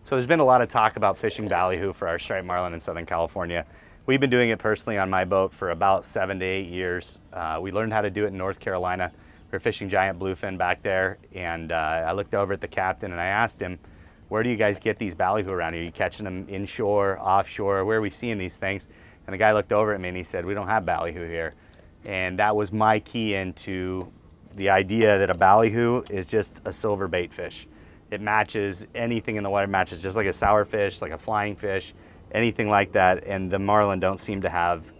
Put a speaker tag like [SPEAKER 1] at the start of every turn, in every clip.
[SPEAKER 1] So there's been a lot of talk about fishing ballyhoo for our striped marlin in Southern California. We've been doing it personally on my boat for about 7 to 8 years. We learned how to do it in North Carolina. We were fishing giant bluefin back there, and I looked over at the captain and I asked him, where do you guys get these ballyhoo around here? Are you catching them inshore, offshore? Where are we seeing these things? And the guy looked over at me and he said, we don't have ballyhoo here. And that was my key into the idea that a ballyhoo is just a silver bait fish. It matches anything in the water, matches just like a sour fish, like a flying fish, anything like that. And the marlin don't seem to have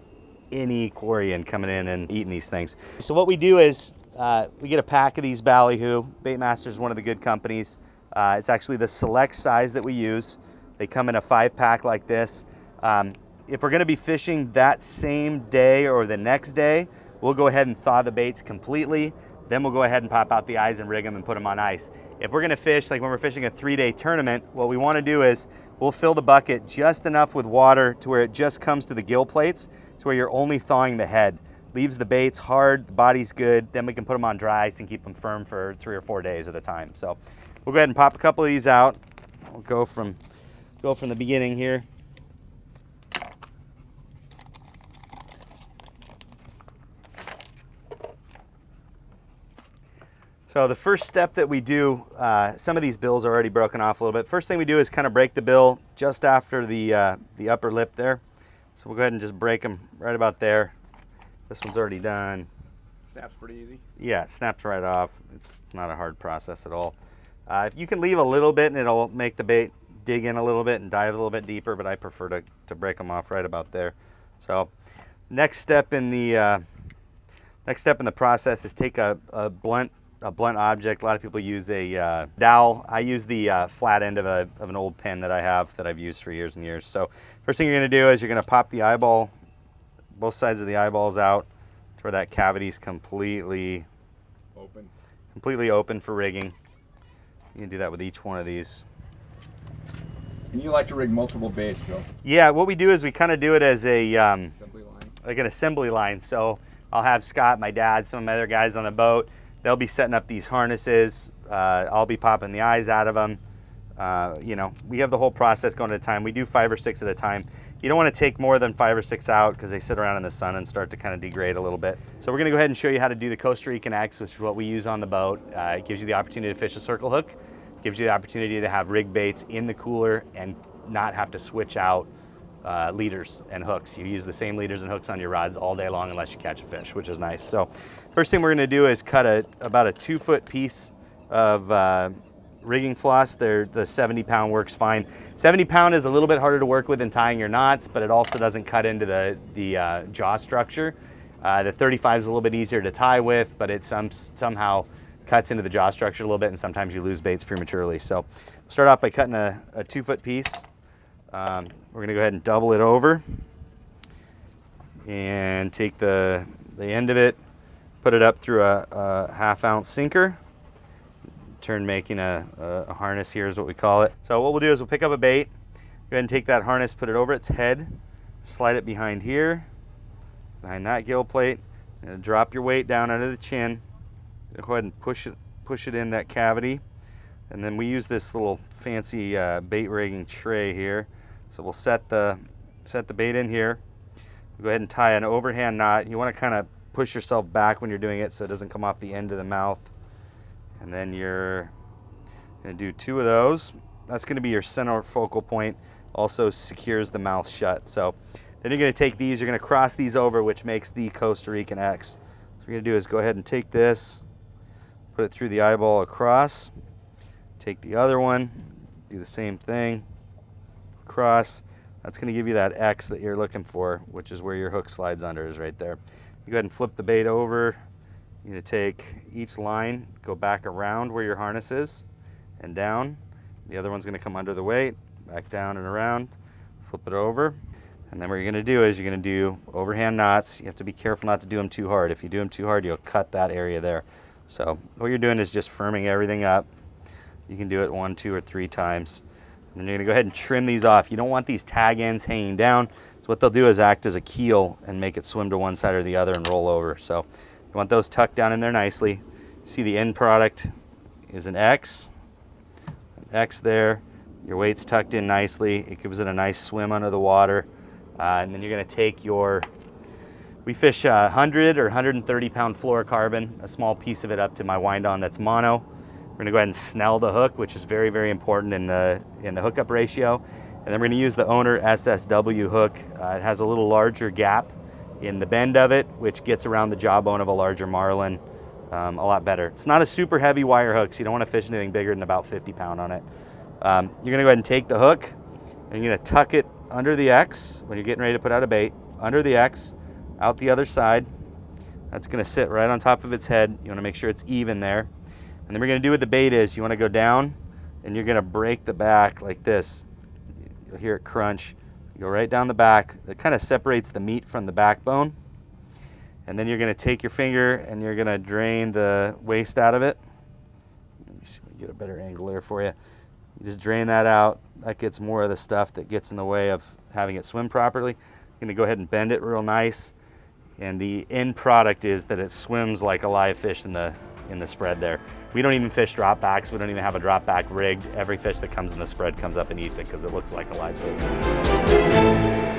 [SPEAKER 1] any quarry in coming in and eating these things. So what we do is we get a pack of these ballyhoo. Baitmaster is one of the good companies. It's actually the select size that we use. They come in a 5-pack like this. If we're gonna be fishing that same day or the next day, we'll go ahead and thaw the baits completely. Then we'll go ahead and pop out the eyes and rig them and put them on ice. If we're gonna fish, like when we're fishing a 3-day tournament, what we wanna do is we'll fill the bucket just enough with water to where it just comes to the gill plates, to where you're only thawing the head. Leaves the baits hard, the body's good, then we can put them on dry ice and keep them firm for 3 or 4 days at a time. So we'll go ahead and pop a couple of these out. We'll go from the beginning here. So the first step that we do, some of these bills are already broken off a little bit. First thing we do is kind of break the bill just after the upper lip there. So we'll go ahead and just break them right about there. This one's already done.
[SPEAKER 2] Snaps pretty easy?
[SPEAKER 1] Yeah, it snaps right off. It's not a hard process at all. You can leave a little bit and it'll make the bait dig in a little bit and dive a little bit deeper, but I prefer to break them off right about there. So next step in the process is take a blunt object. A lot of people use a dowel. I use the flat end of an old pen that I have that I've used for years and years. So first thing you're going to do is you're going to pop the eyeball, both sides of the eyeballs out to where that cavity is completely open for rigging. You can do that with each one of these.
[SPEAKER 2] And you like to rig multiple baits, Bill?
[SPEAKER 1] Yeah, what we do is we kind of do it as a
[SPEAKER 2] Assembly line.
[SPEAKER 1] like an assembly line. So I'll have Scott, my dad, some of my other guys on the boat. They'll be setting up these harnesses. I'll be popping the eyes out of them. You know, we have the whole process going at a time. We do 5 or 6 at a time. You don't want to take more than 5 or 6 out because they sit around in the sun and start to kind of degrade a little bit. So we're going to go ahead and show you how to do the Costa Rican X, which is what we use on the boat. It gives you the opportunity to fish a circle hook. It gives you the opportunity to have rig baits in the cooler and not have to switch out leaders and hooks. You use the same leaders and hooks on your rods all day long unless you catch a fish, which is nice. So first thing we're going to do is cut about a 2-foot piece of rigging floss. The 70-pound works fine. 70-pound is a little bit harder to work with than tying your knots, but it also doesn't cut into the jaw structure. The 35 is a little bit easier to tie with, but it somehow cuts into the jaw structure a little bit, and sometimes you lose baits prematurely. So we'll start off by cutting a 2-foot piece. We're going to go ahead and double it over and take the end of it, put it up through a 1/2 ounce sinker. Turn making a harness here is what we call it. So what we'll do is we'll pick up a bait, go ahead and take that harness, put it over its head, slide it behind here, behind that gill plate, and drop your weight down under the chin. Go ahead and push it in that cavity. And then we use this little fancy bait rigging tray here. So we'll set the bait in here. Go ahead and tie an overhand knot. You want to kind of push yourself back when you're doing it so it doesn't come off the end of the mouth. And then you're going to do 2 of those. That's going to be your center focal point. Also secures the mouth shut. So then you're going to take these, you're going to cross these over, which makes the Costa Rican X. So what you're going to do is go ahead and take this, put it through the eyeball across. Take the other one, do the same thing, cross. That's going to give you that X that you're looking for, which is where your hook slides under, is right there. You go ahead and flip the bait over. You're going to take each line, go back around where your harness is and down. The other one's going to come under the weight, back down and around, flip it over. And then what you're going to do is you're going to do overhand knots. You have to be careful not to do them too hard. If you do them too hard, you'll cut that area there. So what you're doing is just firming everything up. You can do it 1, 2, or 3 times. And then you're going to go ahead and trim these off. You don't want these tag ends hanging down. So what they'll do is act as a keel and make it swim to one side or the other and roll over. So you want those tucked down in there nicely. See the end product is an X there. Your weight's tucked in nicely. It gives it a nice swim under the water. And then you're gonna take we fish 100 or 130 pound fluorocarbon, a small piece of it up to my wind-on that's mono. We're gonna go ahead and snell the hook, which is very, very important in the hookup ratio. And then we're gonna use the Owner SSW hook. It has a little larger gap in the bend of it, which gets around the jawbone of a larger marlin a lot better. It's not a super heavy wire hook, so you don't wanna fish anything bigger than about 50 pound on it. You're gonna go ahead and take the hook, and you're gonna tuck it under the X when you're getting ready to put out a bait, under the X, out the other side. That's gonna sit right on top of its head. You wanna make sure it's even there. And then we're gonna do what the bait is. You wanna go down, and you're gonna break the back like this. You'll hear it crunch. You go right down the back. It kind of separates the meat from the backbone. And then you're gonna take your finger, and you're gonna drain the waste out of it. Let me see if we can get a better angle there for you. You just drain that out. That gets more of the stuff that gets in the way of having it swim properly. You're gonna go ahead and bend it real nice. And the end product is that it swims like a live fish in the spread there. We don't even fish drop backs. We don't even have a drop back rigged. Every fish that comes in the spread comes up and eats it because it looks like a live bait.